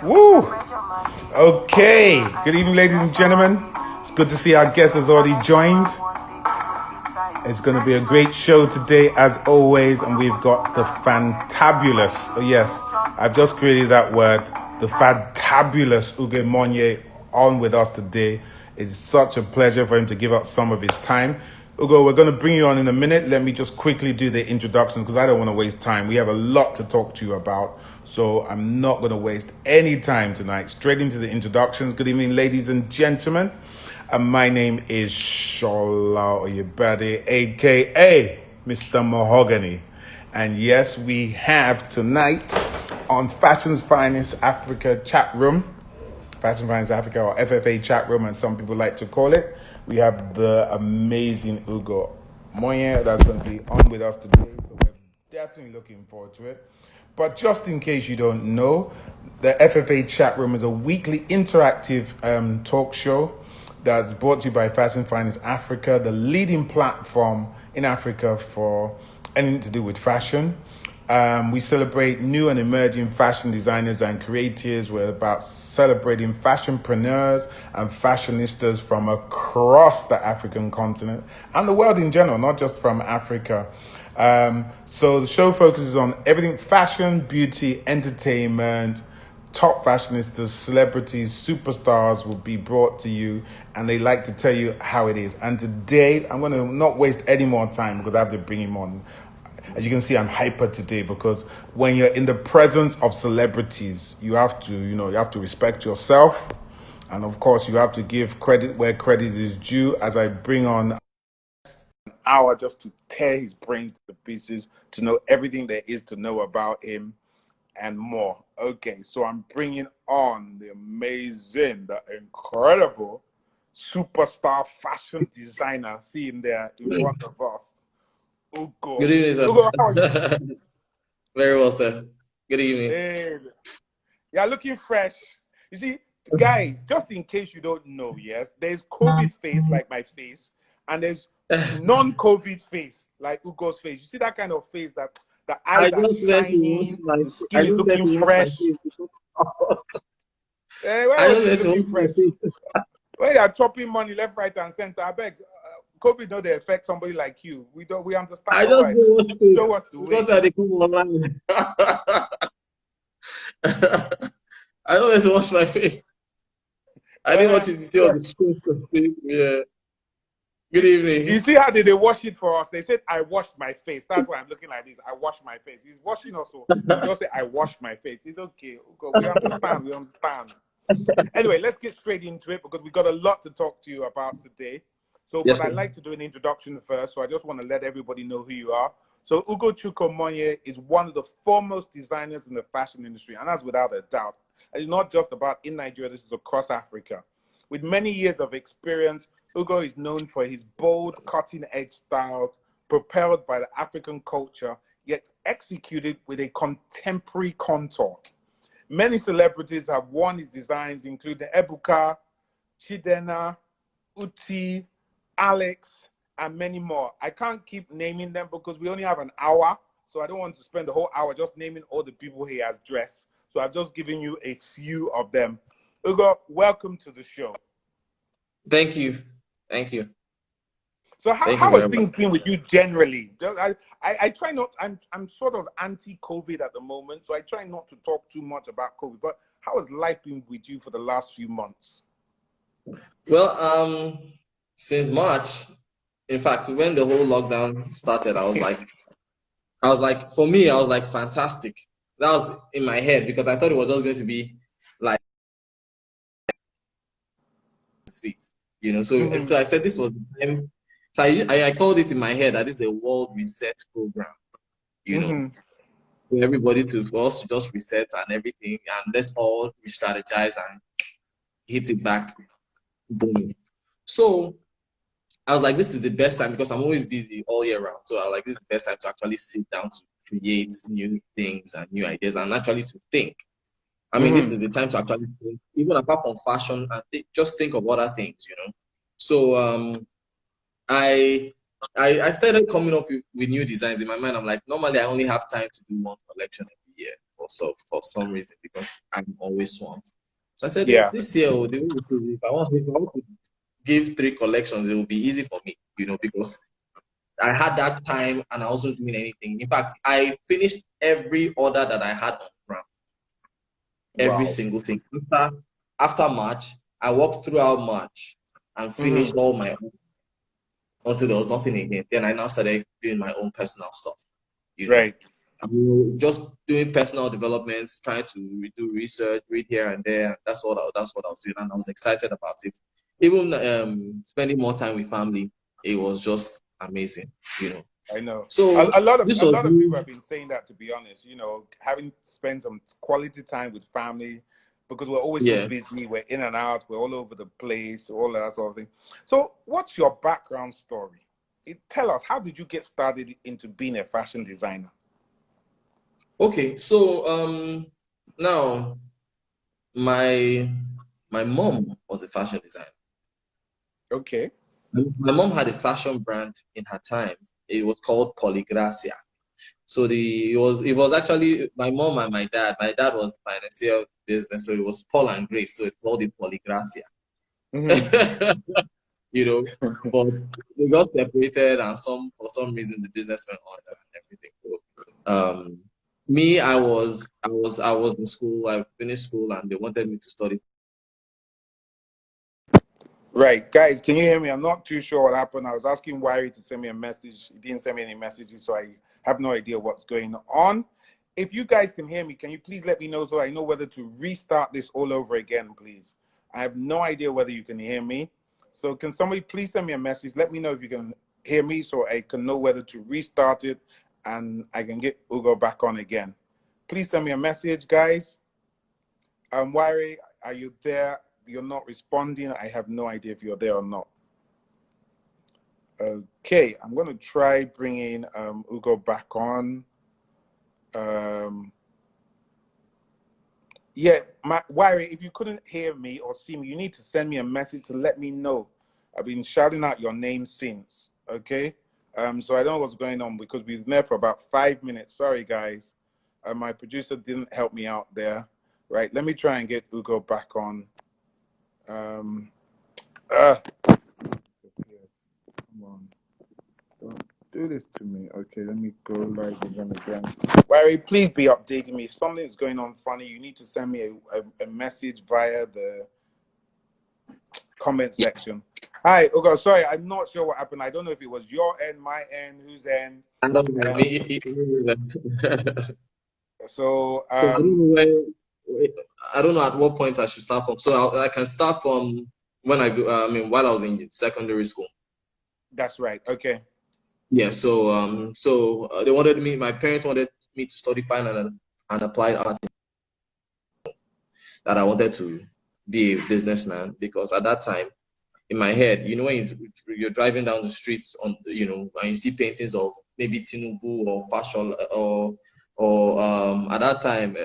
Woo! Okay. Good evening, ladies and gentlemen. It's good to see our guest has already joined. It's going to be a great show today, as always, and we've got the fantabulous. Oh yes, I've just created that word. The fantabulous Ugo Monye on with us today. It's such a pleasure for him to give up some of his time. Ugo, we're going to bring you on in a minute. Let me just quickly do the introduction because I don't want to waste time. We have a lot to talk to you about, so I'm not going to waste any time tonight. Straight into the introductions. Good evening, ladies and gentlemen. My name is Shola Oyebade, aka Mr. Mahogany. And yes, we have tonight on Fashion's Finest Africa Chat Room, Fashion Finance Africa, or FFA Chat Room, as some people like to call it. We have the amazing Ugo Monye that's going to be on with us today. So we're definitely looking forward to it. But just in case you don't know, the FFA Chat Room is a weekly interactive talk show that's brought to you by Fashion Finance Africa, the leading platform in Africa for anything to do with fashion. We celebrate new and emerging fashion designers and creators. We're about celebrating fashionpreneurs and fashionistas from across the African continent and the world in general, not just from Africa. So the show focuses on everything fashion, beauty, entertainment. Top fashionistas, celebrities, superstars will be brought to you, and they like to tell you how it is. And today, I'm going to not waste any more time because I have to bring him on. As you can see, I'm hyper today because when you're in the presence of celebrities, you have to respect yourself. And of course, you have to give credit where credit is due as I bring on an hour just to tear his brains to pieces, to know everything there is to know about him and more. Okay, so I'm bringing on the amazing, the incredible superstar fashion designer. See him there in front of us. Ugo. Good evening, sir. Ugo, how are you? Very well, sir. Good evening. Hey, you're looking fresh. You see, guys, just in case you don't know, yes, there's COVID face like my face, and there's non-COVID face like Ugo's face. You see that kind of face that the I eyes are just went to wash shining, my the skin is looking my fresh. face before. Why I was just it went to looking wash my fresh? face. When they are chopping money left, right, and center, I beg, COVID don't they affect somebody like you. We understand. I All just right, go wash face show us the because way. I dey come online. I don't went to wash my face. I didn't want you to see all Yeah. the screens. Yeah. Good evening. You see how they wash it for us? They said, I washed my face. That's why I'm looking like this. I washed my face. He's washing also. You just say, I washed my face. It's okay. We understand. We understand. Anyway, let's get straight into it because we've got a lot to talk to you about today. So, Yes, but I'd like to do an introduction first. So I just want to let everybody know who you are. So Ugo Monye is one of the foremost designers in the fashion industry, and that's without a doubt. And it's not just about in Nigeria, this is across Africa. With many years of experience, Ugo is known for his bold, cutting-edge styles, propelled by the African culture, yet executed with a contemporary contour. Many celebrities have worn his designs, including Ebuka, Chidena, Uti, Alex, and many more. I can't keep naming them because we only have an hour, so I don't want to spend the whole hour just naming all the people he has dressed. So I've just given you a few of them. Ugo, welcome to the show. Thank you. Thank you. So Thank you how has very much. things been with you generally? I try not. I'm sort of anti-COVID at the moment, so I try not to talk too much about COVID. But how has life been with you for the last few months? Well, since March, in fact, when the whole lockdown started, for me, I was like, fantastic. That was in my head because I thought it was just going to be like sweet, you know. So I said this was the time. So I called it in my head that this is a world reset program, you know, for everybody for us to just reset and everything, and let's all re-strategize and hit it back, boom. So I was like, this is the best time because I'm always busy all year round. So I was like, this is the best time to actually sit down to create new things and new ideas and actually to think. I mean, this is the time to actually think, even apart from fashion, and just think of other things, you know. So I started coming up with new designs in my mind. I'm like, normally I only have time to do one collection every year for for some reason because I'm always swamped. So I said, Yeah. this year, if I want to give 3 collections, it will be easy for me, because I had that time and I wasn't doing anything. In fact, I finished every order that I had on ground, every Wow. single thing. After March, I worked throughout March and finished all my own until there was nothing again. Then I now started doing my own personal stuff, Right. just doing personal developments, trying to do research, read here and there. That's what I was doing, and I was excited about it. Even spending more time with family, it was just amazing. I know. So A lot of this a was lot of people have been saying that, to be honest. Having spent some quality time with family, because we're always so yeah. busy. We're in and out. We're all over the place. All that sort of thing. So, what's your background story? Tell us, how did you get started into being a fashion designer? Okay, so now my mom was a fashion designer. Okay. My mom had a fashion brand in her time. It was called Polygracia. So it was actually my mom and my dad. My dad was financier business, so it was Paul and Grace. So it called it Polygracia. you know, but they got separated, and for some reason the business went under and everything. So, me, I was in school. I finished school, and they wanted me to study. Right, guys, can you hear me? I'm not too sure what happened. I was asking Wiry to send me a message. He didn't send me any messages, so I have no idea what's going on. If you guys can hear me, can you please let me know so I know whether to restart this all over again, please? I have no idea whether you can hear me. So can somebody please send me a message? Let me know if you can hear me so I can know whether to restart it and I can get Ugo back on again. Please send me a message, guys. Wiry, are you there? You're not responding. I have no idea if you're there or not. Okay, I'm going to try bringing Ugo back on. Yeah, Wiry, if you couldn't hear me or see me, you need to send me a message to let me know. I've been shouting out your name since, okay? So I don't know what's going on because we've been there for about 5 minutes. Sorry, guys. My producer didn't help me out there. Right, let me try and get Ugo back on. Come on. Don't do this to me. Okay, let me go live again. Wary, please be updating me. If something's going on funny, you need to send me a message via the comment section. Hi, Ugo. Sorry, I'm not sure what happened. I don't know if it was your end, my end, whose end. I don't know. So, So I don't know at what point I should start from. So I can start from when I go. While I was in secondary school. That's right. Okay. Yeah. So they wanted me. My parents wanted me to study fine and applied art. That I wanted to be a businessman because at that time, in my head, when you're driving down the streets and you see paintings of maybe Tinubu or Fashion or at that time,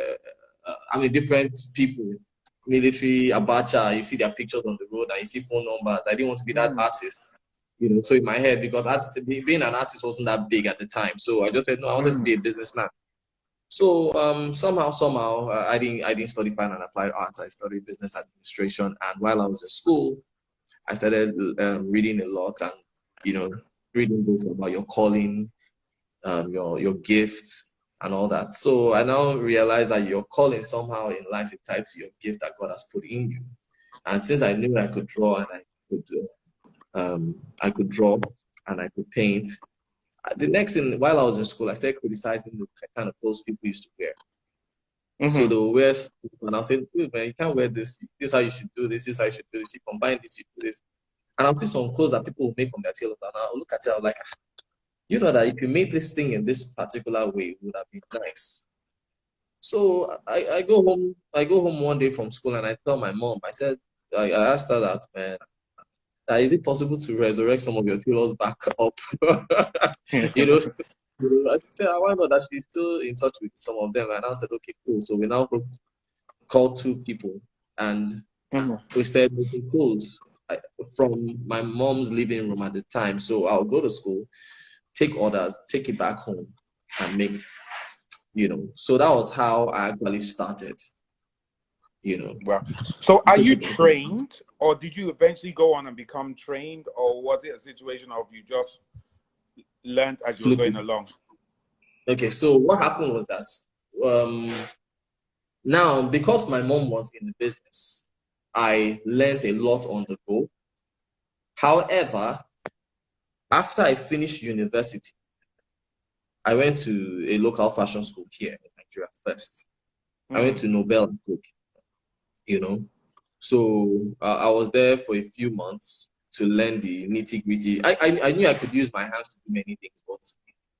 different people, military, Abacha, you see their pictures on the road and you see phone numbers. I didn't want to be that artist, So in my head, because being an artist wasn't that big at the time, so I just said no, I wanted to be a businessman. So somehow I didn't study fine and applied arts. I studied business administration, and while I was in school, I started reading a lot and reading books about your calling, your gifts and all that. So I now realize that your calling somehow in life is tied to your gift that God has put in you. And since I knew I could draw and I could draw and I could paint, the next thing while I was in school, I started criticizing the kind of clothes people used to wear. So they will wear, and I'll think, man, you can't wear this. This is how you should do this. This is how you should do this. You combine this, you do this. And I'll see some clothes that people will make from their tailors, and I'll look at it, I'm like, that if you made this thing in this particular way, it would have been nice. So I go home one day from school and I tell my mom, I asked her that, man, is it possible to resurrect some of your tailors back up? I said, why not? That she's still in touch with some of them. And I said, okay, cool. So we now called 2 people and we started making clothes from my mom's living room at the time. So I'll go to school, take orders, take it back home, and make you know. So that was how I actually started, you know. Wow. So are you trained, or did you eventually go on and become trained, or was it a situation of you just learned as you were going along? Okay, so what happened was that now, because my mom was in the business, I learned a lot on the go. However, after I finished university, I went to a local fashion school here in Nigeria first. I went to Nobel, you know. So I was there for a few months to learn the nitty gritty. I knew I could use my hands to do many things, but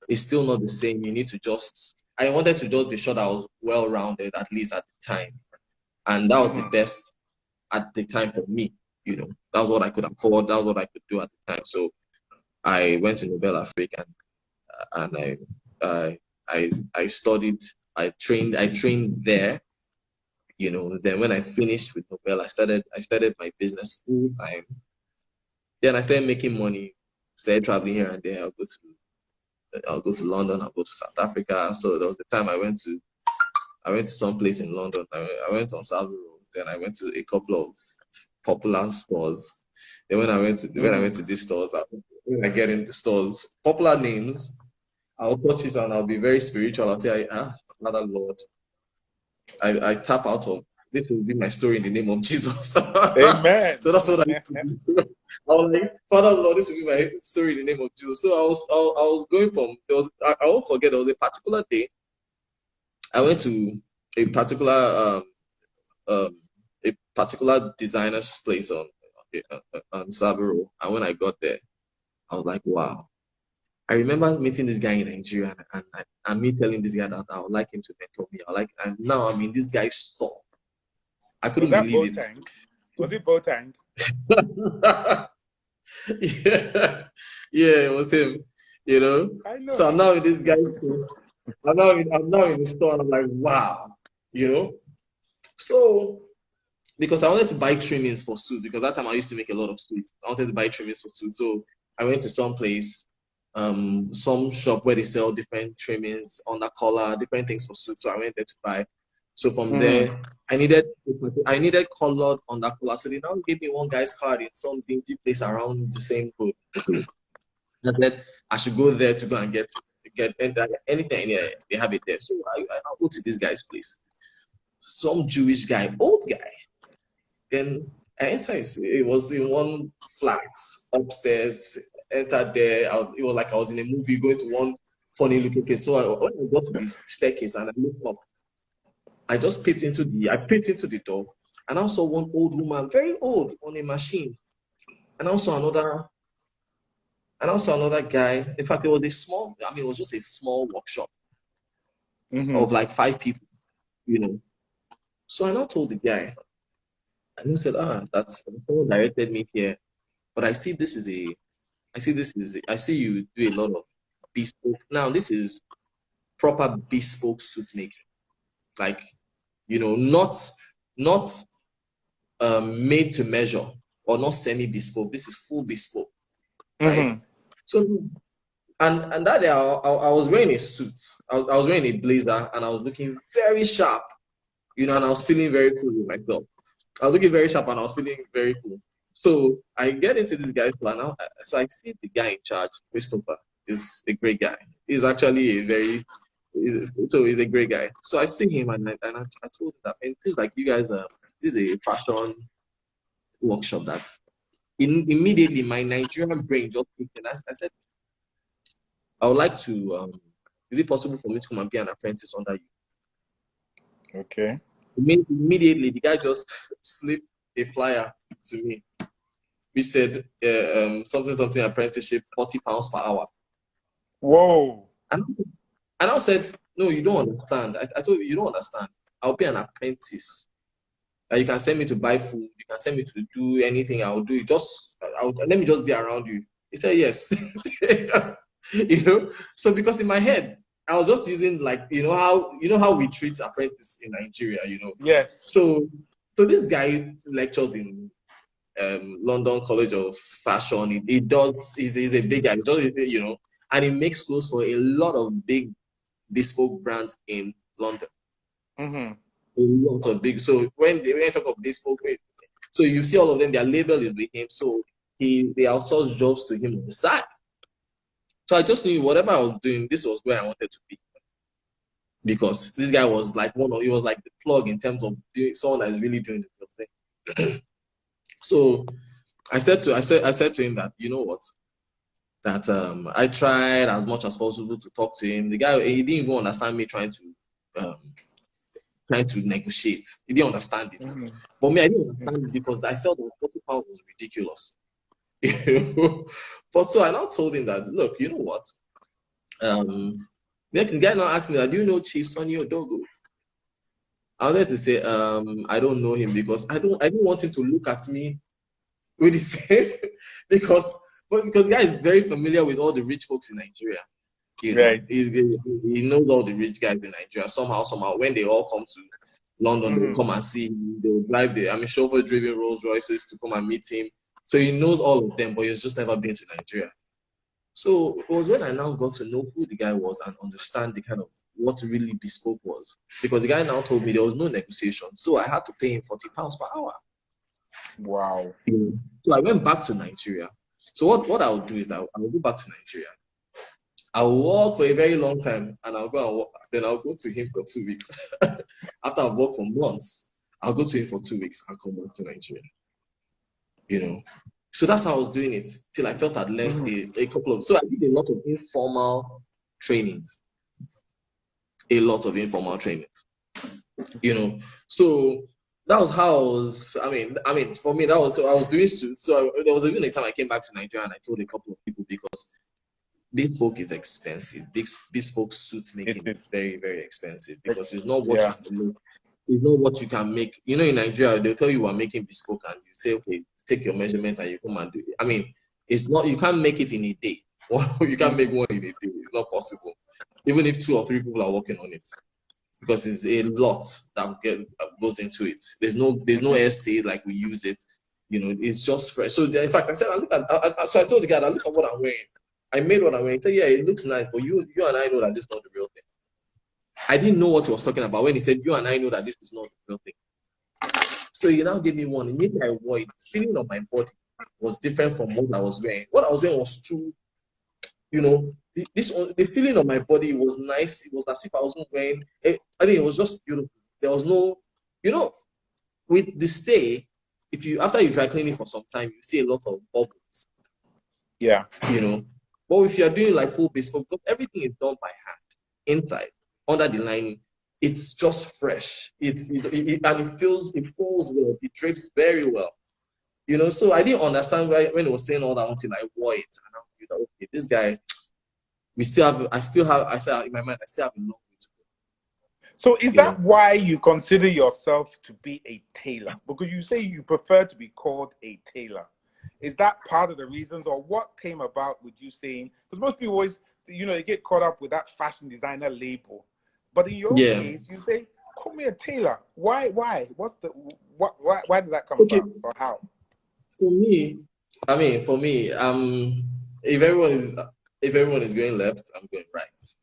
it's still not the same. You need to just, I wanted to just be sure that I was well rounded, at least at the time. And that was the best at the time for me. You know, that was what I could afford. That was what I could do at the time. So I went to Nobel Africa and I studied. I trained there. You know, then when I finished with Nobel, I started my business full time. Then I started making money, started traveling here and there. I'll go to London, I'll go to South Africa. So there was the time I went to some place in London. I went on Savile Row. Then I went to a couple of popular stores. Then when I went to these stores, when I get into stores, popular names, I'll touch it and I'll be very spiritual. I'll say, Father Lord, I tap out of this will be my story in the name of Jesus. Amen. So that's what I do. I was like, Father Lord, this will be my story in the name of Jesus. So I was going from I won't forget there was a particular day I went to a particular designer's place on Savile, and when I got there, I was like, wow. I remember meeting this guy in Nigeria and me telling this guy that I would like him to mentor me. And now I'm in this guy's store. I Was couldn't that believe Botang? Was it Botang? it. Yeah, it was him. You know. I know So I'm him. now in this guy's store. I'm now in the store and I'm like, wow. You know. So because I wanted to buy trimmings for suit because that time I used to make a lot of suits. I wanted to buy trimmings for suit. So I went to some place, some shop where they sell different trimmings, under collar, different things for suit. So I went there to buy. So from there, I needed colored under collar. So they now gave me one guy's card in some dingy place around the same hood. And then I should go there to go and get anything. Yeah, they have it there. So I now go to this guy's place. Some Jewish guy, old guy. Then I entered. It was in one flat upstairs. Entered there. It was like I was in a movie going to one funny looking place. So when I got to the staircase and I looked up, I peeped into the door, and I saw one old woman, very old, on a machine, and also another guy. In fact, it was a small. I mean, it was just a small workshop of like 5 people, you know. So I now told the guy, and he said, that's someone directed me here, but I see you do a lot of bespoke. Now, this is proper bespoke suit making. Like, you know, not made to measure or not semi-bespoke. This is full bespoke, right? So, and that day I was wearing a suit. I was wearing a blazer and I was looking very sharp, you know, and I was feeling very cool with myself. I was looking very sharp and I was feeling very cool. So I get into this guy's plan now. So I see the guy in charge, Christopher, is a great guy. He's actually he's a great guy. So I see him and I told him that, it seems like you guys this is a fashion workshop that immediately my Nigerian brain just kicked in. I said, I would like to, is it possible for me to come and be an apprentice under you? Okay. Immediately, the guy just slipped a flyer to me. We said something apprenticeship, £40 per hour. Whoa. And I said, no, you don't understand. I told you don't understand. I'll be an apprentice. You can send me to buy food. You can send me to do anything. I'll do it. Let me just be around you. He said yes. You know. So because in my head, I was just using like you know how we treat apprentice in Nigeria. You know. Yes. So this guy lectures in London College of Fashion. He does. He's a big guy. You know, and he makes clothes for a lot of big bespoke brands in London. Mm-hmm. A lot of big. So when they talk of bespoke, so you see all of them, their label is with him. So they outsource jobs to him on the side. So I just knew whatever I was doing, this was where I wanted to be. Because this guy was like he was like the plug in terms of someone that is really doing the real thing. So I said to him that, you know what, that I tried as much as possible to talk to him. The guy, he didn't even understand me trying to negotiate. He didn't understand it. Mm-hmm. But me, I didn't understand it because I felt that 40 pounds was ridiculous. But so I now told him that, look, you know what? The guy now asked me that, do you know Chief Sonny Odogo? I wanted to say, I don't know him because I didn't want him to look at me with the same because the guy is very familiar with all the rich folks in Nigeria. You know, Right. he knows all the rich guys in Nigeria. Somehow, when they all come to London, they'll come and see him. They'll drive chauffeur-driven Rolls Royces to come and meet him. So he knows all of them, but he's just never been to Nigeria. So it was when I now got to know who the guy was and understand the kind of what really bespoke was. Because the guy now told me there was no negotiation. So I had to pay him 40 pounds per hour. Wow. So I went back to Nigeria. So what I would do is that I will go back to Nigeria. I'll work for a very long time and I'll go and work. Then I'll go to him for 2 weeks. After I've worked for months, I'll go to him for 2 weeks and come back to Nigeria. You know, so that's how I was doing it till I felt I'd learned a couple of. So I did a lot of informal trainings. A lot of informal trainings. You know, so that was how I was. I mean, for me, that was so I was doing suits. So there was even a time I came back to Nigeria and I told a couple of people because bespoke is expensive. Bespoke suit making is very, very expensive because it's not what you can make. It's not what you can make. You know, in Nigeria, they'll tell you are making bespoke and you say, okay, take your measurement and you come and do it. I mean, it's not, you can't make it in a day. You can't make one in a day. It's not possible. Even if 2 or 3 people are working on it. Because it's a lot that goes into it. There's no estate like we use it. You know, it's just fresh. So in fact, I said, so I told the guy, look at what I'm wearing. I made what I'm wearing. He said, yeah, it looks nice, but you and I know that this is not the real thing. I didn't know what he was talking about when he said, you and I know that this is not the real thing. So he now gave me one. Immediately I wore it. The feeling of my body was different from what I was wearing. What I was wearing was too, you know, the feeling of my body was nice. It was as if I wasn't wearing. It was just beautiful. There was no, you know, with the stay. After you dry clean it for some time, you see a lot of bubbles. Yeah. You know, but if you are doing like full bespoke, everything is done by hand inside under the lining. It's just fresh. And it folds well. It drapes very well. You know, so I didn't understand when he was saying all that until I wore it, and I knew that okay, this guy. I still have in my mind, I still have a long way to go. So is that why you consider yourself to be a tailor? Because you say you prefer to be called a tailor. Is that part of the reasons, or what came about with you saying? Because most people always, they get caught up with that fashion designer label. But in your case, you say, "Call me a tailor." Why? What's the what? Why did that come about, or how? For me, if everyone is going left, I'm going right.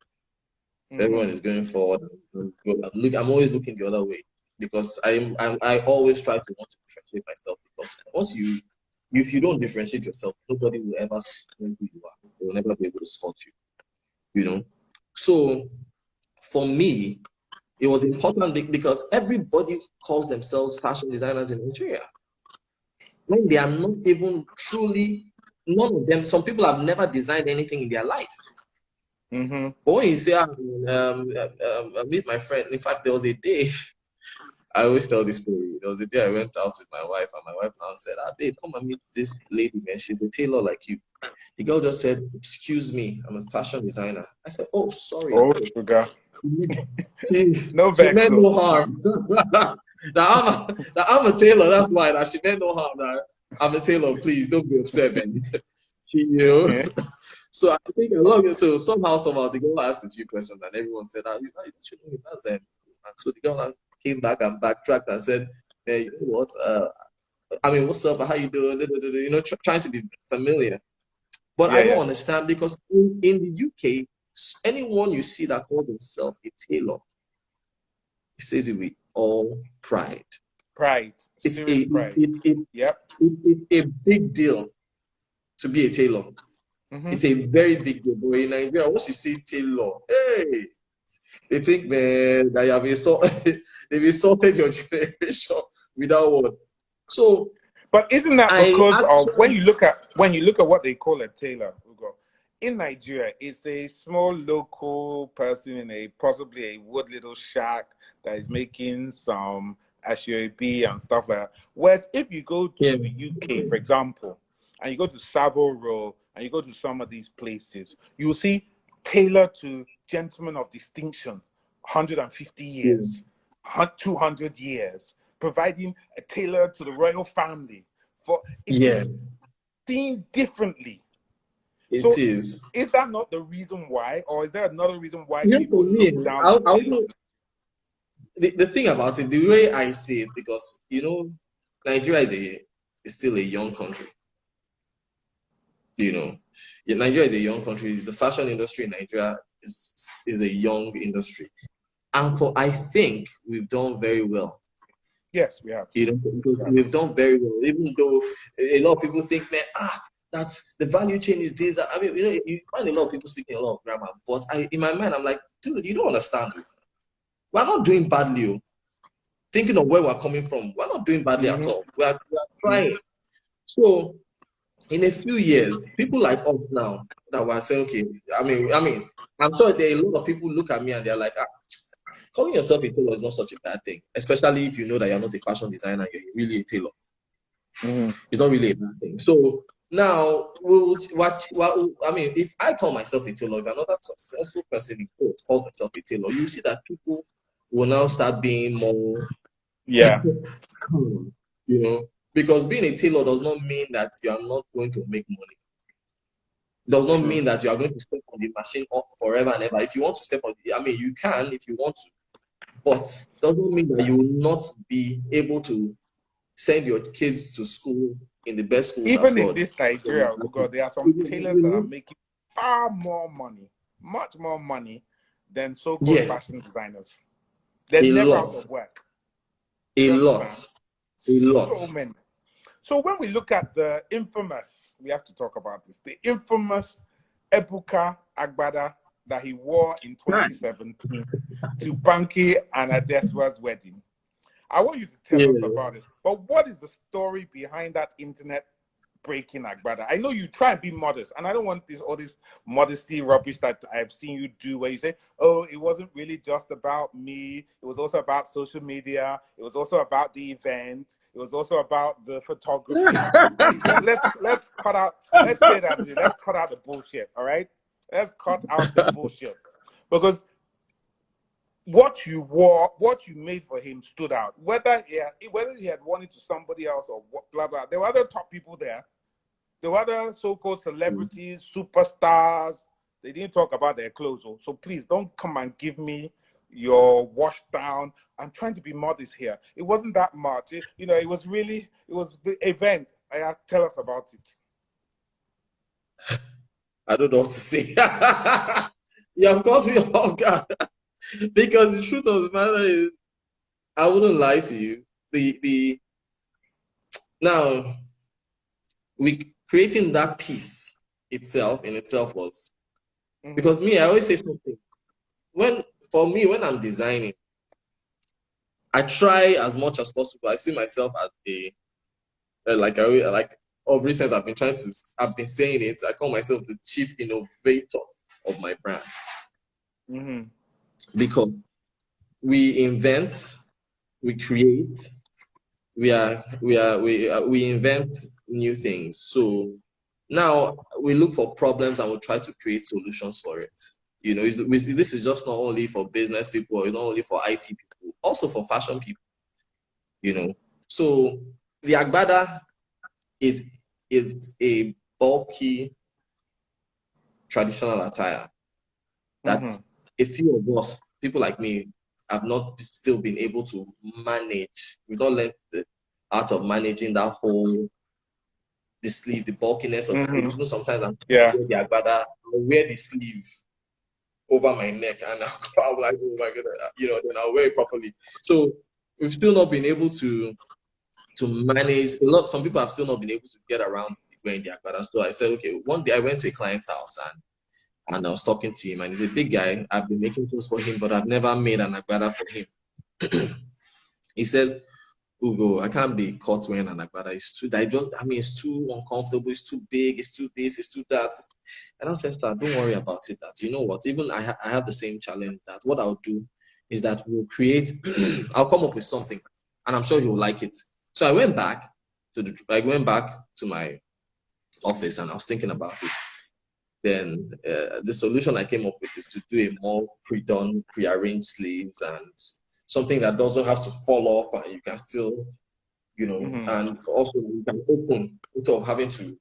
If everyone is going forward, I'm always looking the other way because I always try to want to differentiate myself because if you don't differentiate yourself, nobody will ever know who you are. They will never be able to spot you. You know, so for me, it was important because everybody calls themselves fashion designers in Nigeria. When they are not even truly, none of them, some people have never designed anything in their life. But when you say, I meet my friend, in fact, there was a day, I always tell this story. There was a day I went out with my wife, and my wife now said, babe, come and meet this lady, man. She's a tailor like you. The girl just said, excuse me, I'm a fashion designer. I said, oh, sorry. Oh, sugar. No vex. She meant no harm. that I'm a tailor, that's why. That she meant no harm. That I'm a tailor, please don't be upset, man. So I think so somehow the girl asked a few questions and everyone said, you should know that's them. And so the girl came back and backtracked and said, hey, you know what? What's up? How you doing? You know, trying to be familiar. But I don't understand because in the UK, anyone you see that calls himself a tailor, he says it with all pride. Pride, It's serious pride. Yep. It's a big deal to be a tailor. It's a very big deal. But in Nigeria, once you say tailor, hey, they think, man, that you have they've insulted your generation without word. So, but isn't that because of when you look at what they call a tailor, Ugo, in Nigeria, it's a small local person in possibly a wood little shack that is making some ashiobi and stuff like that. Whereas if you go to the UK, for example, and you go to Savile Row and you go to some of these places, you will see tailor to gentlemen of distinction, 150 years, 200 years, providing a tailor to the royal family. It's seen differently. It is. Is that not the reason why, or is there another reason why people look down on tailors? The thing about it, the way I see it, because Nigeria is still a young country. Nigeria is a young country. The fashion industry in Nigeria is a young industry, and I think we've done very well. Yes, we have. We've done very well, even though a lot of people think, man, that's the value chain is this. That I mean, you find a lot of people speaking a lot of grammar, but in my mind, I'm like, dude, you don't understand. We're not doing badly. Thinking of where we're coming from, we're not doing badly at all. We are trying. So, in a few years, people like us now that were saying, okay, I mean, I'm sure there are a lot of people look at me and they're like, calling yourself a tailor is not such a bad thing, especially if you know that you're not a fashion designer, you're really a tailor. It's not really a bad thing. So now, if I call myself a tailor, if another successful person calls himself a tailor, you see that people will now start being more, because being a tailor does not mean that you are not going to make money. Does not mean that you are going to step on the machine forever and ever. If you want to step on you can if you want to, but doesn't mean that you will not be able to send your kids to school in the best schools Even abroad. in this Nigeria, there are some tailors that are making far more money, much more money than so-called fashion designers. They're never out of work. A lot. So many. So when we look at the infamous, we have to talk about this, the infamous Ebuka Agbada that he wore in 2017 to Banky and Adeswa's wedding. I want you to tell us about it. But what is the story behind that internet breaking Agbada? I know you try and be modest, and I don't want all this modesty rubbish that I've seen you do where you say, oh, it wasn't really just about me. It was also about social media. It was also about the event. It was also about the photography. let's cut out, let's say that, let's cut out the bullshit, all right? Let's cut out the bullshit. Because what you wore, what you made for him stood out. Whether he had worn it to somebody else or what, blah, blah. There were other top people there. There were other so-called celebrities, superstars. They didn't talk about their clothes. So please don't come and give me your wash down. I'm trying to be modest here. It wasn't that much. It was the event. Tell us about it. I don't know what to say. You have caught me off guard. Because the truth of the matter is, I wouldn't lie to you. Now, creating that piece itself was because me, I always say something. When I'm designing, I try as much as possible. I see myself as of recent I've been saying it. I call myself the chief innovator of my brand. Because we invent, we create, we invent new things. So now we look for problems and we try to create solutions for it. This is just not only for business people, or it's not only for IT people, also for fashion people. So the Agbada is a bulky traditional attire that a few of us, people like me, have not still been able to manage. We've not learned the art of managing that whole, the sleeve, the bulkiness of it. Even sometimes I'm wear the Agbada, I'll wear the sleeve. over my neck, and I'm like, oh my god, then I'll wear it properly. So we've still not been able to manage some people have still not been able to get around wearing their agbada. So I said, okay, one day I went to a client's house and I was talking to him, and he's a big guy. I've been making clothes for him, but I've never made an agbada for him. He says, Ugo, I can't be caught wearing an agbada. It's too uncomfortable, it's too big, it's too this, it's too that. And I said, don't worry about it. That, you know what, even I have the same challenge. That what I'll do is that we'll create, I'll come up with something, and I'm sure he'll like it. So I went back to my office, and I was thinking about it. Then the solution I came up with is to do a more pre-done, pre-arranged sleeves, and something that doesn't have to fall off, and you can still, and also you can open, instead of having to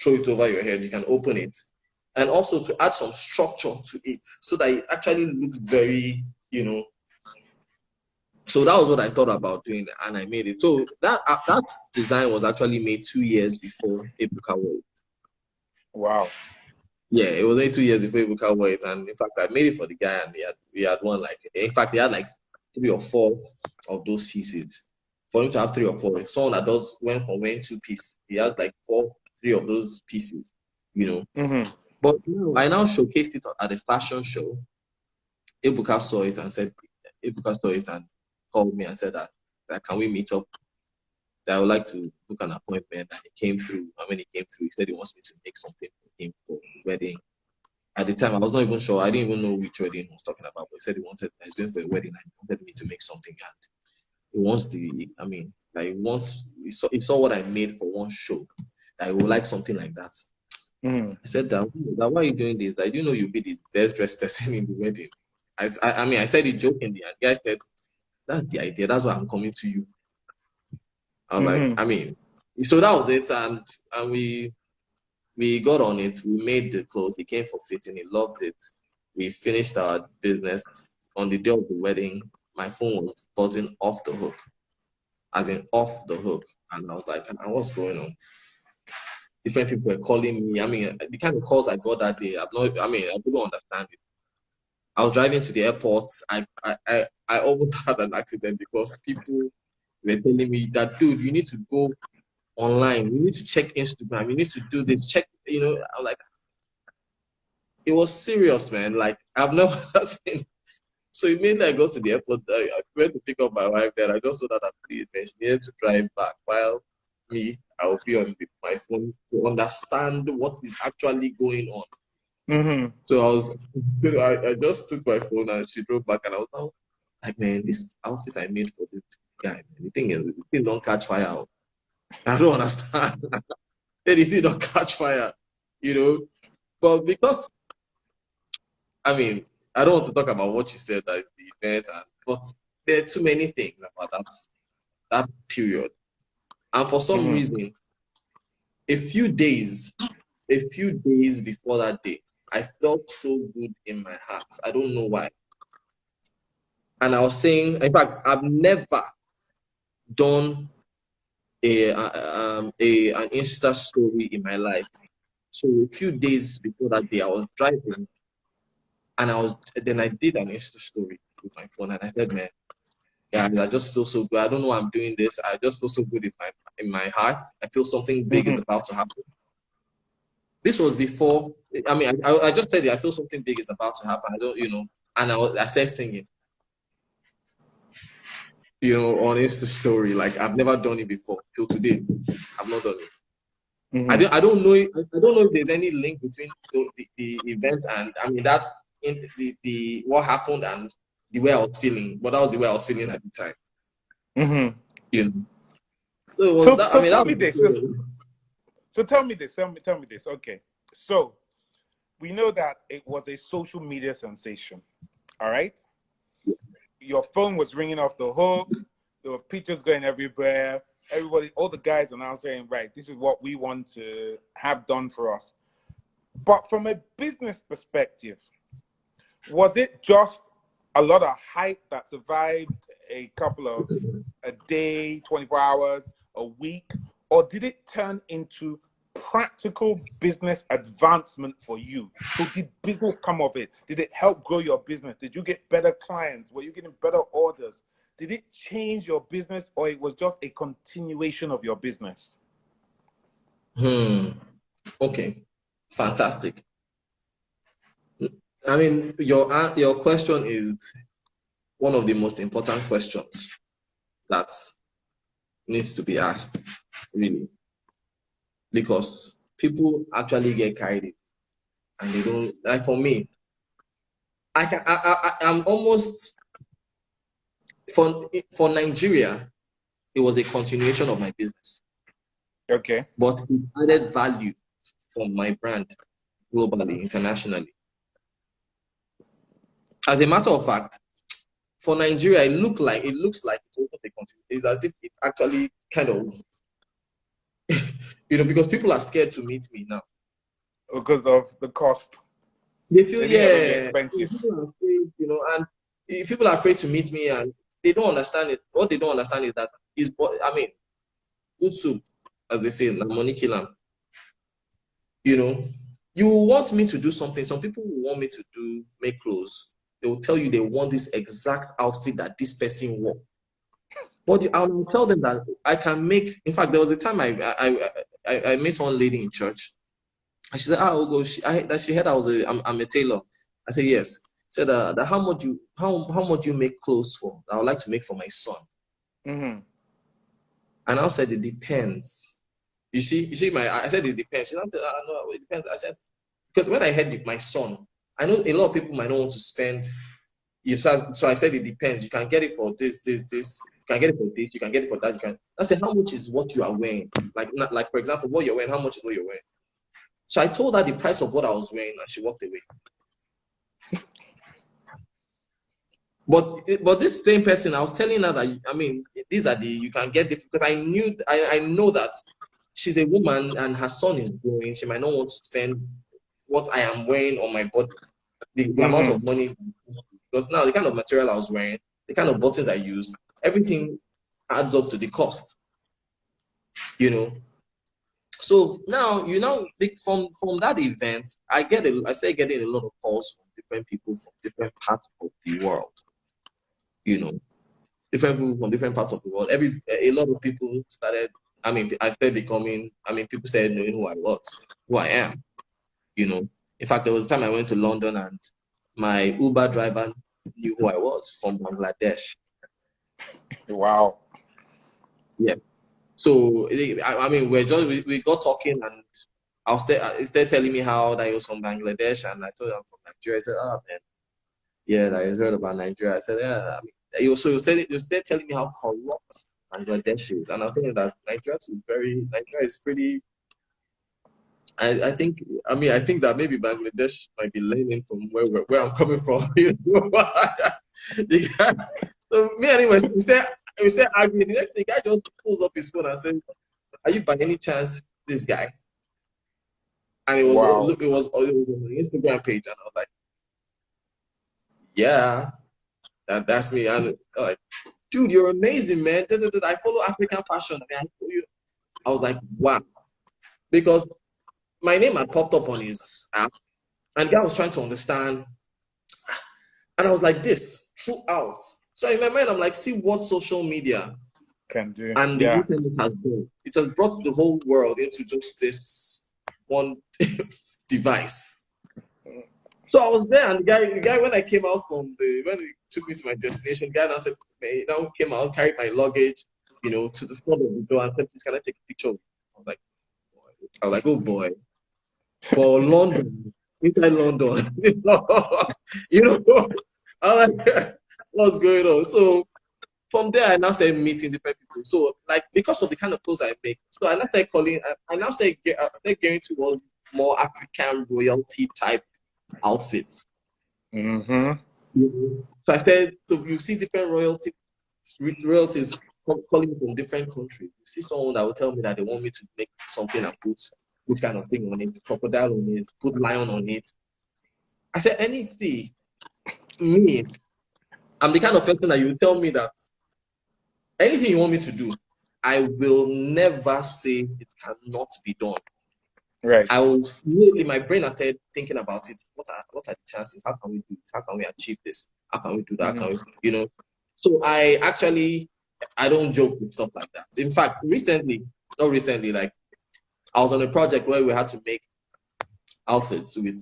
throw it over your head, you can open it. And also to add some structure to it so that it actually looks very, So that was what I thought about doing, and I made it. So that design was actually made 2 years before Ebuka wore it. Wow. Yeah, it was only 2 years before Ebuka wore it, and in fact, I made it for the guy, and we had one in fact, he had like 3 or 4 of those pieces. For him to have 3 or 4, if someone that went from wearing 2 pieces, he had like 3 of those pieces, But I now showcased it at a fashion show. Ebuka saw it and called me and said that can we meet up? That I would like to book an appointment. And he came through. And when he came through, he said he wants me to make something for him for the wedding. At the time, I was not even sure. I didn't even know which wedding he was talking about. But he said he's going for a wedding and he wanted me to make something. And he wants he saw what I made for one show. That he would like something like that. I said that why are you doing this? I do know you'll be the best dressed person in the wedding. I said it jokingly, and the guy said, that's the idea. That's why I'm coming to you. I was like, so that was it, and we got on it. We made the clothes. He came for fitting. He loved it. We finished our business. On the day of the wedding, my phone was buzzing off the hook, as in off the hook, and I was like, what's going on? Different people were calling me. The kind of calls I got that day, I couldn't understand it. I was driving to the airport. I almost had an accident because people were telling me that, dude, you need to go online. You need to check Instagram. You need to do this. Check, I'm like, it was serious, man. Like, I've never seen. So immediately I got to the airport. I went to pick up my wife there. I just saw that she needed to drive back while I will be on my phone to understand what is actually going on. So I just took my phone and she drove back, and I was now like, man, this outfit I made for this guy, man, the thing don't catch fire. I don't understand. Then the thing don't catch fire, But because, I don't want to talk about what you said, that is the event, but there are too many things about that period. And for some reason, a few days before that day, I felt so good in my heart. I don't know why. And I was saying, in fact, I've never done an Insta story in my life. So a few days before that day, I was driving, and I did an Insta story with my phone, and I said, man, yeah, I just feel so good. I don't know why I'm doing this. I just feel so good in my heart. I feel something big is about to happen. This was before. I just said it. I feel something big is about to happen. I don't, and I started singing. On Insta story, like I've never done it before till today. I've not done it. I don't know. I don't know if there's any link between the event and that's in the what happened and the way I was feeling. But that was the way I was feeling at the time. So tell me this. So tell me this. Okay, so we know that it was a social media sensation. All right. Your phone was ringing off the hook. There were pictures going everywhere. Everybody, all the guys are now saying, right, this is what we want to have done for us. But from a business perspective, was it just a lot of hype that survived a day, 24 hours, a week, or did it turn into practical business advancement for you. So did business come of it? Did it help grow your business? Did you get better clients? Were you getting better orders? Did it change your business, or it was just a continuation of your business? Okay, fantastic. I mean, your question is one of the most important questions that needs to be asked, really, because people actually get carried in and they don't. Like for me, I'm almost for Nigeria. It was a continuation of my business, Okay. but it added value from my brand globally, internationally. As a matter of fact, for Nigeria, it looks like it's also a continuation. It's as if it's actually kind of, because people are scared to meet me now. Because of the cost. They feel, They think you're going to be yeah, expensive. people are afraid, and if people are afraid to meet me and they don't understand it. What they don't understand is that good soup, as they say, la money kill 'em. You want me to do something. Some people will want me to make clothes. They will tell you they want this exact outfit that this person wore. But I'll tell them that I can make. In fact, there was a time I met one lady in church, and she said, Ugo, that she heard I'm a tailor. I said yes. Said that how much you make clothes for? I would like to make for my son. Mm-hmm. And I said it depends. You see, I said it depends. She said, no, it depends. I said, because when I heard my son, I know a lot of people might not want to spend. So I said it depends. You can get it for this. You can get it for this. You can get it for that. I said, how much is what you are wearing? Like for example, what you're wearing. How much is what you're wearing? So I told her the price of what I was wearing, and she walked away. But this same person, I was telling her that these are you can get the, because I know that she's a woman and her son is growing. She might not want to spend what I am wearing on my body, the amount of money, because now the kind of material I was wearing, the kind of buttons I use, everything adds up to the cost. So now from that event, I started getting a lot of calls from different people from different parts of the world. Different people from different parts of the world. A lot of people started. I started becoming. People started knowing who I was, who I am. In fact, there was a time I went to London and my Uber driver knew who I was from Bangladesh. Wow. Yeah. So we got talking and he started telling me how that he was from Bangladesh, and I told him I'm from Nigeria. I said, oh man, yeah, that he's heard about Nigeria. I said, yeah. He was started telling me how corrupt Bangladesh is, and I was saying that Nigeria is pretty. I think that maybe Bangladesh might be learning from where I'm coming from. So me anyway, we start arguing. The next thing, the guy just pulls up his phone and says, "Are you by any chance this guy?" And it was Wow. it was on the Instagram page, and I was like, "Yeah, that's me." And I'm like, "Dude, you're amazing, man. I follow African fashion. I was like, wow, because my name had popped up on his app, and the guy was trying to understand, and I was like, this throughout. So in my mind, I'm like, see what social media Can do. and the Yeah. internet has done. It has brought the whole world into just this one device. So I was there, and the guy when I came out when he took me to my destination, the guy now said, now came out, carried my luggage, to the front of the door and said, please, can I take a picture? I was like, oh boy, for London, inside London, I was like, what's going on? So from there, I now started meeting different people. So because of the kind of clothes I make, so I now started getting towards more African royalty type outfits. Mm-hmm. So I said, so you see different royalties calling from different countries. You see someone that will tell me that they want me to make something and put this kind of thing on it, crocodile on it, put lion on it. I said, anything, me, I'm the kind of person that you tell me that anything you want me to do, I will never say it cannot be done. Right. I was immediately, my brain started thinking about it. What are the chances? How can we do this? How can we achieve this? How can we do that? How can we, you know? So I don't joke with stuff like that. In fact, not recently, like I was on a project where we had to make outfits with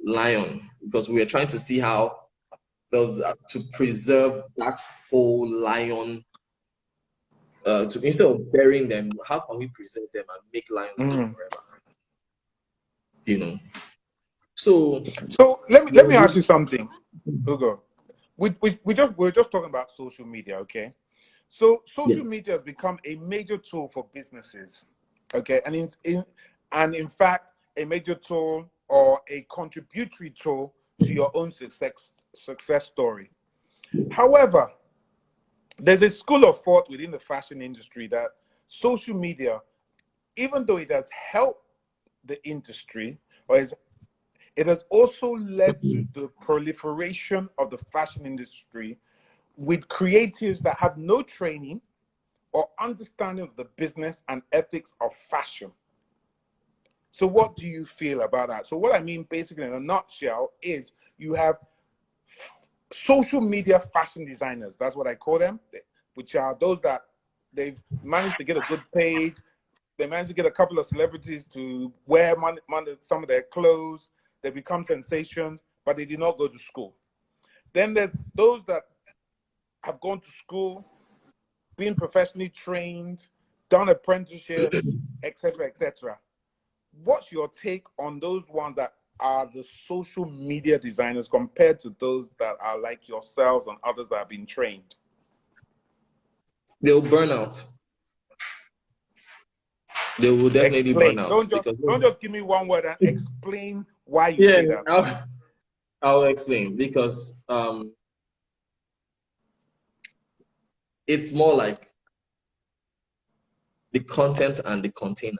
lion because we were trying to see how those to preserve that whole lion. Instead of burying them, how can we preserve them and make lions live forever? You know. So let me ask you something, Ugo. We're just talking about social media, okay? So yeah. social media has become a major tool for businesses, okay, and in fact a major tool or a contributory tool to your own success story. However, there's a school of thought within the fashion industry that social media, even though it has helped the industry, it has also led to the proliferation of the fashion industry with creatives that have no training or understanding of the business and ethics of fashion. So what do you feel about that? So what I mean basically in a nutshell is you have social media fashion designers, that's what I call them, which are those that they've managed to get a good page, they managed to get a couple of celebrities to wear some of their clothes, they become sensations, but they did not go to school. Then there's those that have gone to school, been professionally trained, done apprenticeships, etc., etc. What's your take on those ones that are the social media designers compared to those that are like yourselves and others that have been trained? They'll burn out. They will definitely burn Explain. out because Don't just give me one word and explain why you yeah, say that. I'll explain because it's more like the content and the container.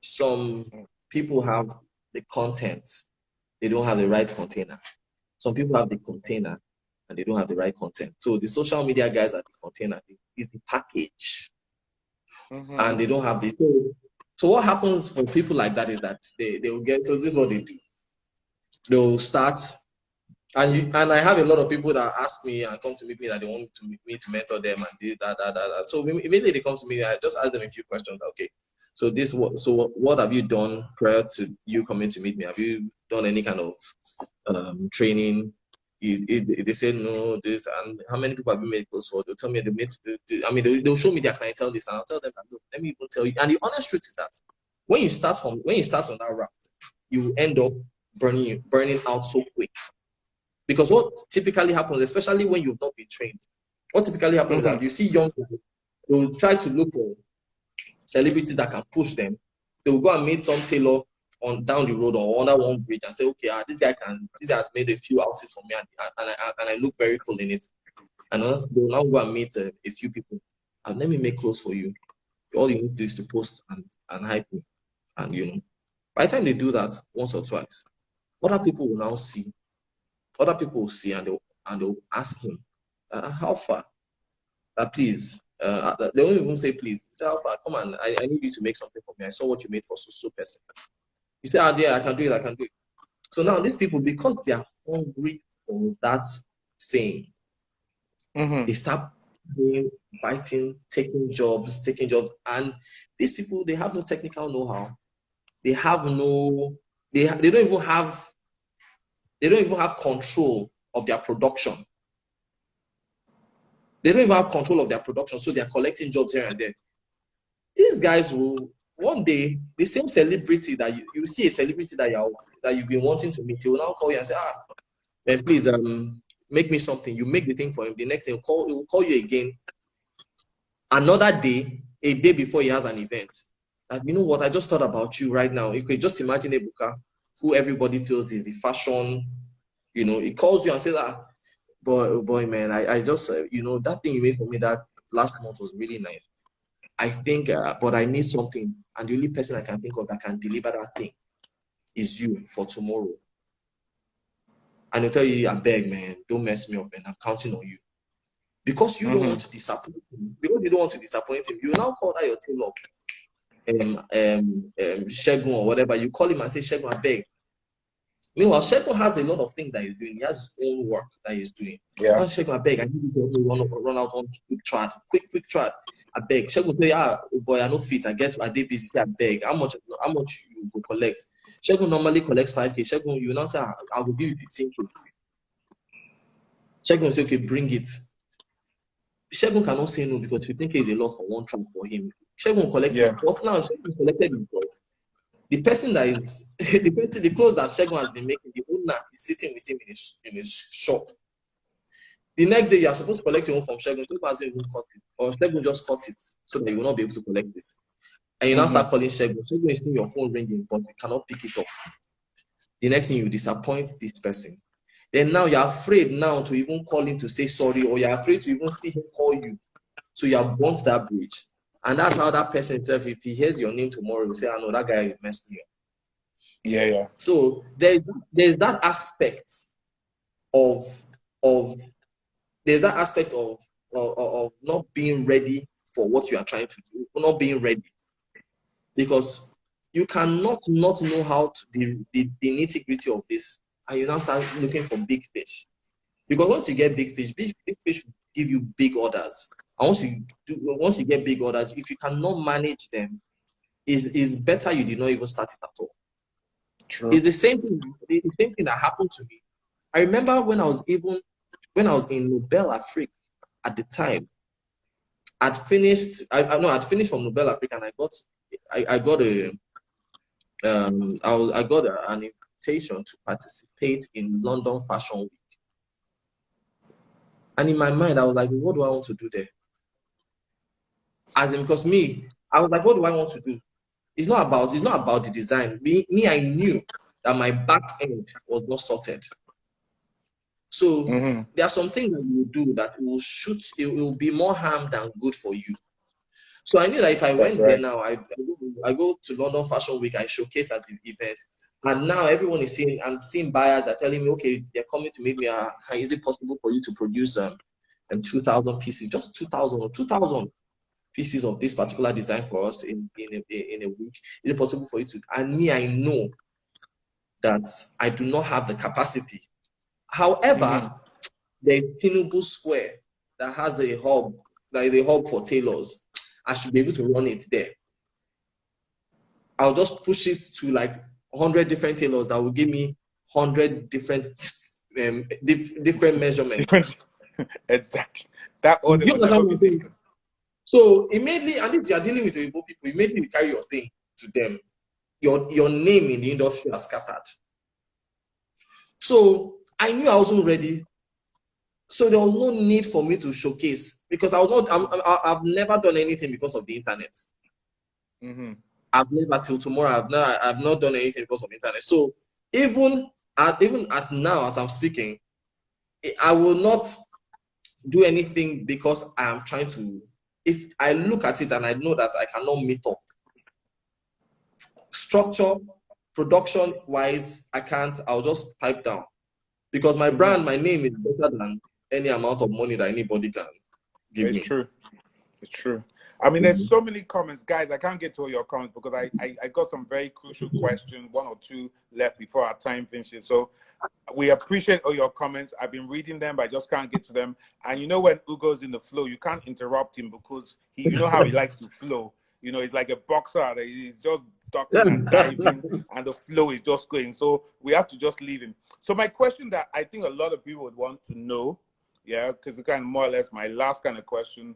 Some people have the content, they don't have the right container. Some people have the container and they don't have the right content. So the social media guys are the container, is the package, and they don't have the. So what happens for people like that is that they will get. So this is what they do. They'll start, and I have a lot of people that ask me and come to meet me that they want me to mentor them and do that. So immediately they come to me, I just ask them a few questions. Okay, so what have you done prior to you coming to meet me? Have you done any kind of training? They say no, this, and how many people have you made close for? They'll tell me they'll show me their clientele list, and I'll tell them that, look, let me even tell you. And the honest truth is that when you start on that route, you end up burning out so quick. Because what typically happens, especially when you've not been trained, what typically happens is that you see young people, they will try to look for celebrities that can push them. They will go and meet some tailor on down the road or under one bridge and say, okay, this guy has made a few outfits for me and I look very cool in it. And they will now go and meet a few people and let me make clothes for you. All you need to do is to post and hype me. And by the time they do that once or twice, other people will now see. Other people will see and they'll ask him, how far? Please. They won't even say please. Say, how far? Come on, I need you to make something for me. I saw what you made for so person. You say, yeah, I can do it. So now these people, because they are hungry for that fame, they start biting, taking jobs, and these people, they have no technical know-how. They have no, they don't even have control of their production. They don't even have control of their production, so they're collecting jobs here and there. These guys will one day, the same celebrity that you see a celebrity that you've been wanting to meet, he will now call you and say, man, please make me something. You make the thing for him. The next day he will call you again. Another day, a day before he has an event. And you know what? I just thought about you right now. You could just imagine Ebuka, who everybody feels is the fashion. He calls you and says, boy, man, I just, that thing you made for me that last month was really nice. I think, but I need something. And the only person I can think of that can deliver that thing is you for tomorrow. And he'll tell you, I beg, man, don't mess me up, man. I'm counting on you. Because you don't want to disappoint him. Because you don't want to disappoint him, you now call that your tailor. Shegun or whatever, you call him and say, Shegun, I beg. Meanwhile, Shegun has a lot of things that he's doing. He has his own work that he's doing. Yeah. Oh, Shegun, I beg, I need you to help me run out on quick trad. I beg. Shegun say, oh boy, I no fit. I did busy. Say, I beg. How much you go collect? Shegun normally collects 5K. Shegun, you now say, I will give you 15K. Shegun will say, okay, bring it. Shegun cannot say no because 15K is a lot for one track for him. Shegun collects it. But now Shegun collected himself. The person that is the clothes that Shegun has been making, the owner is sitting with him in his shop. The next day, you are supposed to collect your own from Shegun. Shegun hasn't even cut it, or Shegun just cut it so that you will not be able to collect it. And you now start calling Shegun. Shegun is seeing your phone ringing, but you cannot pick it up. The next thing, you disappoint this person. Then now you're afraid now to even call him to say sorry, or you're afraid to even see him call you. So you have burnt that bridge. And that's how that person himself, if he hears your name tomorrow, will say, I know that guy messed me up. Yeah. So there's that aspect of not being ready for what you are trying to do, not being ready. Because you cannot not know how to the nitty-gritty of this, and you now start looking for big fish. Because once you get big fish will give you big orders. And once you get big orders, if you cannot manage them, is better you did not even start it at all. True. It's the same thing that happened to me. I remember when I was in Nobel Afrique at the time, I'd finished from Nobel Afrique, and I got an invitation to participate in London Fashion Week. And in my mind, I was like, what do I want to do there? As in, because I was like, what do I want to do? It's not about the design. I knew that my back end was not sorted. So there are some things that you will do that it will be more harm than good for you. So I knew that if I went there now, I go to London Fashion Week, I showcase at the event, and now everyone is I'm seeing buyers that are telling me, okay, they're coming to meet me. Is it possible for you to produce 2,000 pieces, just 2,000 or 2,000 pieces of this particular design for us in a week? Is it possible for you to? And I know that I do not have the capacity. However, there's Tinubu Square that has a hub, like the hub for tailors. I should be able to run it there. I'll just push it to like 100 different tailors that will give me 100 different different measurements. Exactly. That order will never be taken. So immediately, and if you are dealing with Igbo people, immediately you carry your thing to them. Your name in the industry has scattered. So I knew I wasn't ready. So there was no need for me to showcase, because I've never done anything because of the internet. I've never till tomorrow. I've not done anything because of the internet. So even at now, as I'm speaking, I will not do anything because I am trying to. If I look at it and I know that I cannot meet up, structure, production wise, I can't. I'll just pipe down, because my brand, my name is better than any amount of money that anybody can give me. It's true. I mean, there's so many comments, guys. I can't get to all your comments because I got some very crucial questions, one or two left before our time finishes. So we appreciate all your comments. I've been reading them, but I just can't get to them. And you know, when Ugo's in the flow, you can't interrupt him because you know how he likes to flow. You know, he's like a boxer. He's just ducking and diving, and the flow is just going. So we have to just leave him. So my question that I think a lot of people would want to know, because it's kind of more or less my last kind of question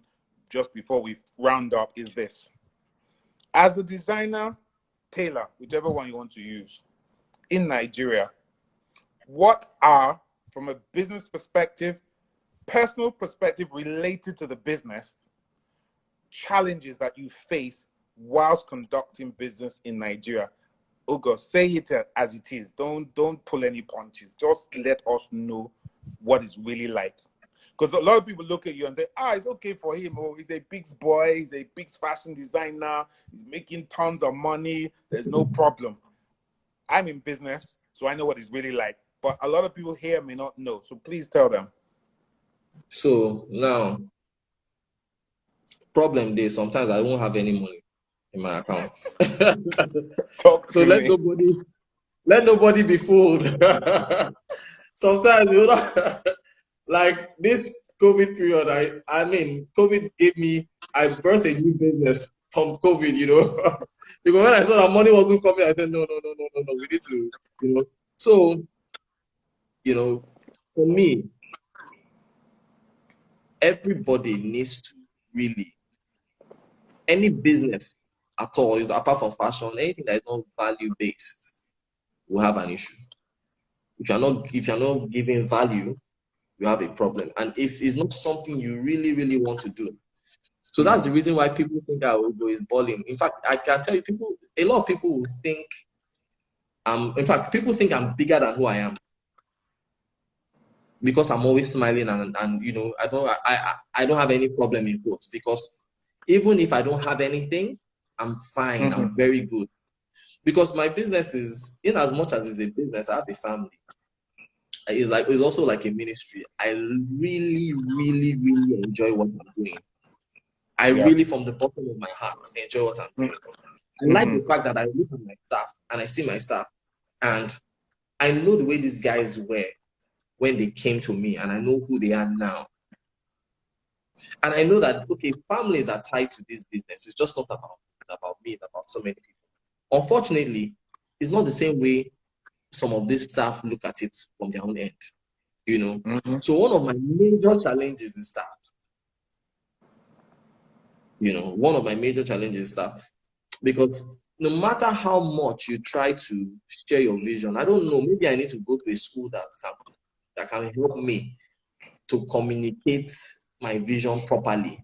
just before we round up, is this. As a designer, tailor, whichever one you want to use, in Nigeria, what are, from a business perspective, personal perspective related to the business, challenges that you face whilst conducting business in Nigeria? Ugo, say it as it is. Don't pull any punches. Just let us know what it's really like. Because a lot of people look at you and say, it's okay for him. Oh, he's a big boy. He's a big fashion designer. He's making tons of money. There's no problem. I'm in business, so I know what it's really like. But a lot of people here may not know. So please tell them. So now, problem there, sometimes I won't have any money. in my accounts. Talk So to me. let nobody be fooled. Sometimes, you know, like this COVID period, I mean, COVID gave me, I birthed a new business from COVID, you know. Because when I saw that money wasn't coming, I said, no, we need to, you know. So, you know, for me, everybody needs to really, any business at all, is apart from fashion, anything that is not value based will have an issue. If you're not giving value, you have a problem. And if it's not something you really, really want to do. So that's the reason why people think that Ugo is balling. In fact, I can tell you, a lot of people will think people think I'm bigger than who I am because I'm always smiling and you know, I don't have any problem in quotes, because even if I don't have anything, I'm fine. I'm very good. Because my business is, in as much as it's a business, I have a family. It's also like a ministry. I really, really, really enjoy what I'm doing. I really, from the bottom of my heart, enjoy what I'm doing. I like the fact that I look at my staff and I see my staff and I know the way these guys were when they came to me, and I know who they are now. And I know that, okay, families are tied to this business. It's just not about me, it's about so many people. Unfortunately, it's not the same way some of these staff look at it from their own end, you know. So one of my major challenges is staff. You know, one of my major challenges is staff. Because no matter how much you try to share your vision, I don't know, maybe I need to go to a school that can help me to communicate my vision properly,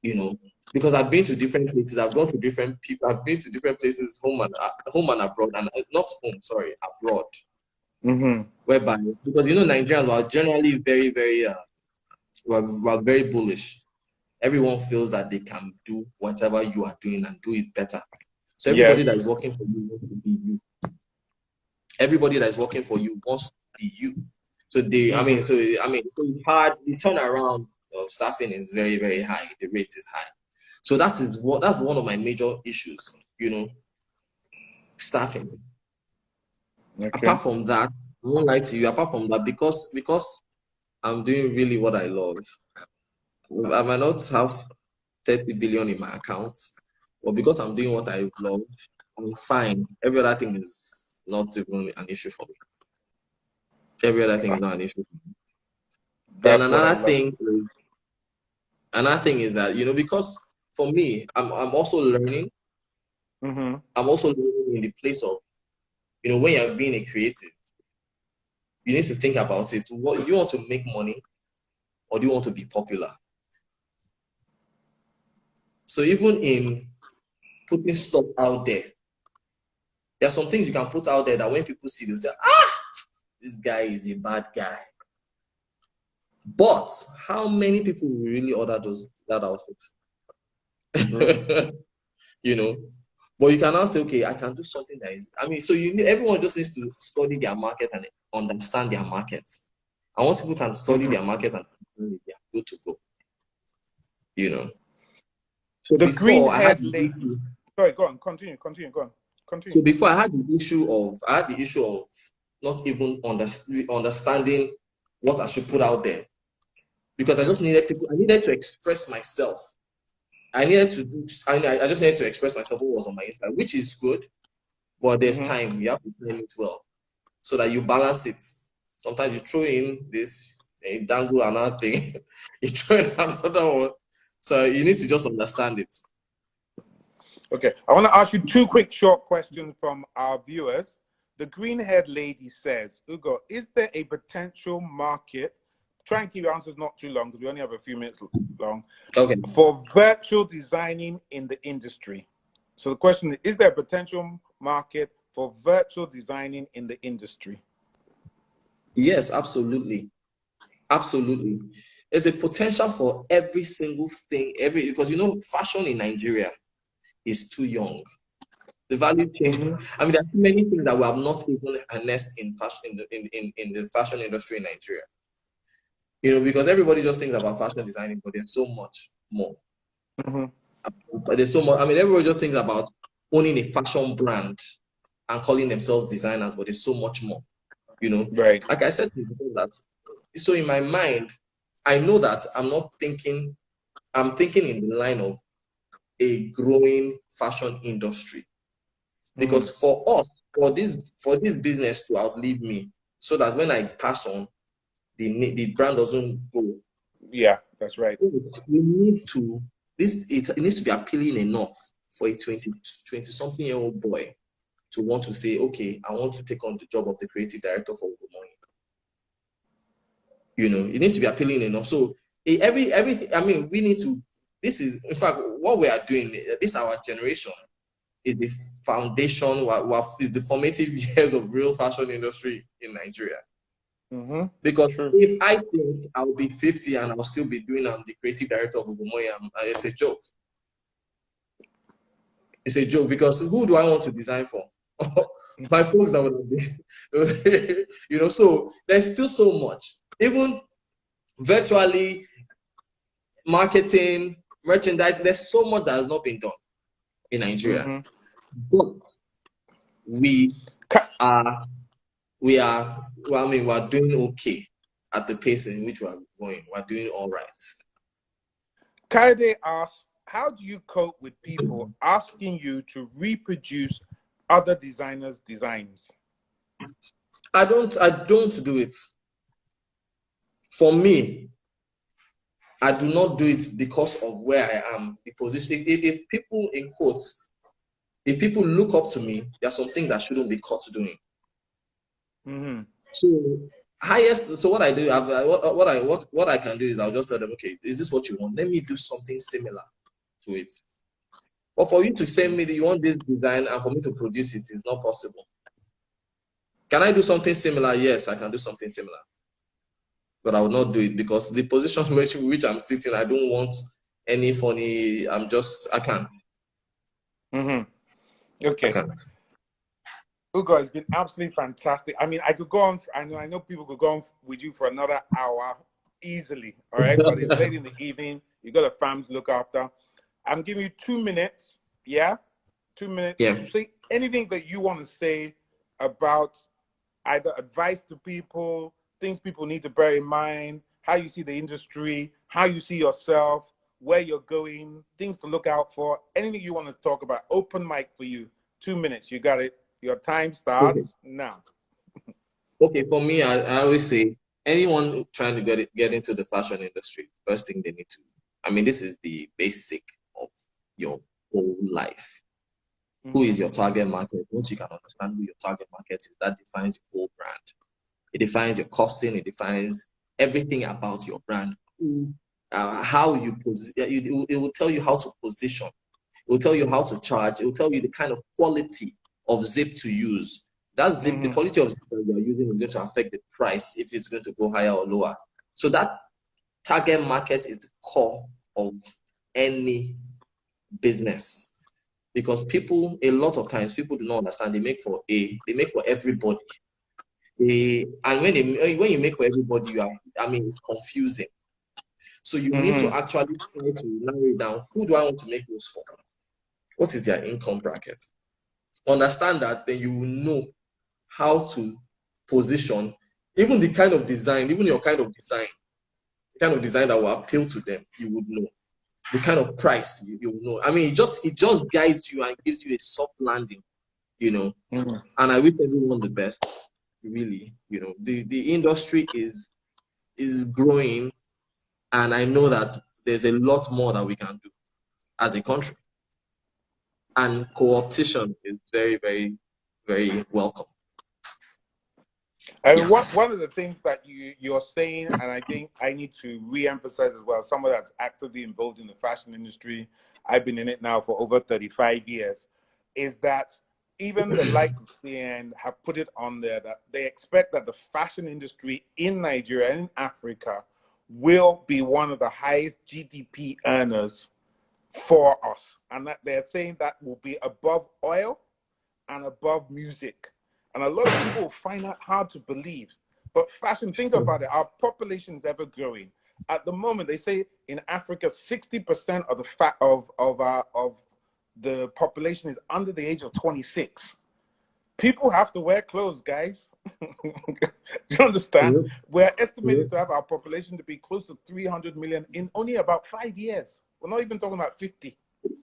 you know, because I've been to different places, I've gone to different people, I've been to different places, home and abroad, and not home, sorry, abroad. Whereby, because you know, Nigerians are generally very, very, we're very bullish. Everyone feels that they can do whatever you are doing and do it better. So everybody that is working for you wants to be you. Everybody that is working for you wants to be you. So so it's hard. The turnaround of staffing is very, very high. The rate is high. So that's one of my major issues, you know, staffing. Okay. Apart from that, I won't lie to you, apart from that, because I'm doing really what I love, I might not have 30 billion in my account, but because I'm doing what I love, I'm fine. Every other thing is not even an issue for me. Every other thing is not an issue for me. Then another thing is that, you know, because for me, I'm also learning. I'm also learning in the place of, you know, when you're being a creative, you need to think about it. What do you want to make money, or do you want to be popular? So even in putting stuff out there are some things you can put out there that when people see, they'll say, this guy is a bad guy. But how many people will really order that outfit? You know? But you can now say, okay, I can do something that is, so everyone just needs to study their market and understand their markets. And once people can study their market and understand it, they are good to go. You know? So the before green I had haired the lady. issue. Sorry, go on. Continue. Go on. Continue. So before I had the issue of not even understanding what I should put out there, because I just needed people. I needed to express myself. I just needed to express myself what was on my Instagram, which is good, but there's time. You have to plan it well so that you balance it. Sometimes you throw in this, and you dangle another thing, you throw in another one. So you need to just understand it. Okay, I want to ask you two quick short questions from our viewers. The green-haired lady says, Ugo, is there a potential market? Try and keep your answers not too long because we only have a few minutes long. Okay. For virtual designing in the industry. So the question is there a potential market for virtual designing in the industry? Yes, absolutely. Absolutely. There's a potential for every single thing, because you know, fashion in Nigeria is too young. The value chain. There are too many things that we have not even harnessed in fashion in the fashion industry in Nigeria. You know, because everybody just thinks about fashion designing, but there's so much more. But there's so much. I mean, everybody just thinks about owning a fashion brand and calling themselves designers, but there's so much more. You know, Right. like I said before, that. So in my mind, I know that I'm not thinking. I'm thinking in the line of a growing fashion industry, because for us, for this business to outlive me, so that when I pass on, the brand doesn't go. Yeah, that's right. We need to it needs to be appealing enough for a 20 something year old boy to want to say, okay, I want to take on the job of the creative director for Ugo Monye. You know, it needs to be appealing enough. So everything. I mean, we need to. This is, in fact, what we are doing. This our generation is the foundation. What is the formative years of real fashion industry in Nigeria? Because True. if I think I'll be 50 and I'll still be doing the creative director of Ugo Monye, it's a joke. It's a joke, because who do I want to design for? My folks that would be, you know. So there's still so much, even virtually marketing, merchandise. There's so much that has not been done in Nigeria, but we are, well, I mean, we're doing okay at the pace in which we're going. We're doing all right. Kaide asks, how do you cope with people asking you to reproduce other designers' designs? I don't do it. For me, I do not do it because of where I am, the position. If people, in quotes, if people look up to me, there are some things that shouldn't be caught doing. So so what I do, what I can do is I'll just tell them, okay, is this what you want? Let me do something similar to it. But for you to send me that you want this design and for me to produce it is not possible. Can I do something similar? Yes, I can do something similar. But I will not do it because the position which I'm sitting, I don't want any funny. I can't. I Okay. can't. Ugo, it's been absolutely fantastic. I mean, I could go on. I know people could go on with you for another hour easily. All right, but it's late in the evening. You got a family to look after. I'm giving you 2 minutes. Yeah, 2 minutes Yeah. to say anything that you want to say about either advice to people, things people need to bear in mind, how you see the industry, how you see yourself, where you're going, things to look out for. Anything you want to talk about. Open mic for you. 2 minutes. You got it. Your time starts now. Okay, for me, I always say anyone trying to get into the fashion industry, first thing they need to, I mean, this is the basic of your whole life. Who is your target market? Once you can understand who your target market is, that defines your whole brand. It defines your costing. It defines everything about your brand. How you position. It will tell you how to position. It will tell you how to charge. It will tell you the kind of quality of zip to use. That zip, the quality of zip that you are using is going to affect the price if it's going to go higher or lower. So that target market is the core of any business. Because people, a lot of times, people do not understand. They make for everybody. And when you make for everybody, it's confusing. So you need to actually try to narrow it down. Who do I want to make those for? What is their income bracket? Understand that, then you will know how to position even the kind of design, even your kind of design, the kind of design that will appeal to them. You would know the kind of price you will know. I mean, it just guides you and gives you a soft landing, you know. And I wish everyone the best. Really, you know, the industry is growing, and I know that there's a lot more that we can do as a country. And co-optation is very, very, very welcome. And one of the things that you're saying, and I think I need to re-emphasize as well, someone that's actively involved in the fashion industry, I've been in it now for over 35 years, is that even the likes of CN have put it on there that they expect that the fashion industry in Nigeria and in Africa will be one of the highest GDP earners for us. And that they're saying that will be above oil and above music. And a lot of people find that hard to believe. But fashion, think about it. Our population is ever growing. At the moment, they say in Africa, 60% of the of the population is under the age of 26. People have to wear clothes, guys. Do you understand? Mhm. We're estimated Mhm. to have our population to be close to 300 million in only about 5 years. We're not even talking about 50. Yep.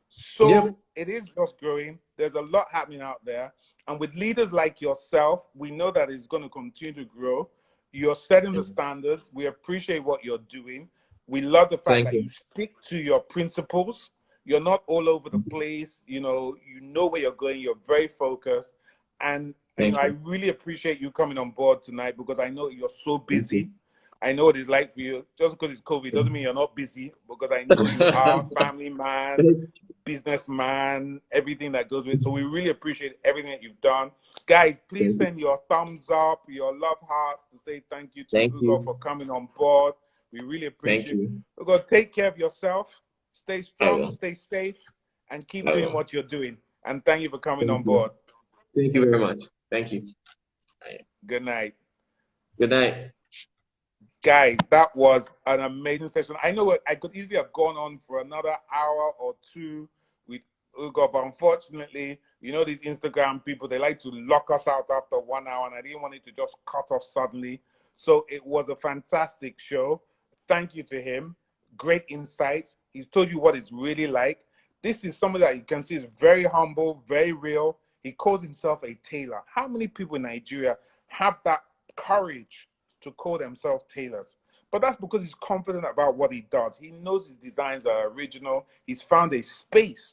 So it is just growing. There's a lot happening out there. And with leaders like yourself, we know that it's going to continue to grow. You're setting the standards. We appreciate what you're doing. We love the fact Thank that you. you stick to your principles. You're not all over the place. You know where you're going. You're very focused. And Thank I you. really appreciate you coming on board tonight because I know you're so Thank you. busy. I know what it's like for you. Just because it's COVID doesn't mean you're not busy, because I know you are family man, businessman, everything that goes with it. So we really appreciate everything that you've done. Guys, please send your thumbs up, your love hearts to say thank you to Thank Ugo you. for coming on board. We really Thank appreciate it. you. Ugo, take care of yourself. Stay I strong, will. stay safe, and keep I doing will. what you're doing. And thank you for coming Thank on you. board. Thank you very much. Thank you. Good night. Good night. Guys, that was an amazing session. I know I could easily have gone on for another hour or two with Ugo, but unfortunately, these Instagram people, they like to lock us out after 1 hour, and I didn't want it to just cut off suddenly. So it was a fantastic show. Thank you to him. Great insights. He's told you what it's really like. This is somebody that you can see is very humble, very real. He calls himself a tailor. How many people in Nigeria have that courage to call themselves tailors? But that's because he's confident about what he does. He knows his designs are original. He's found a space,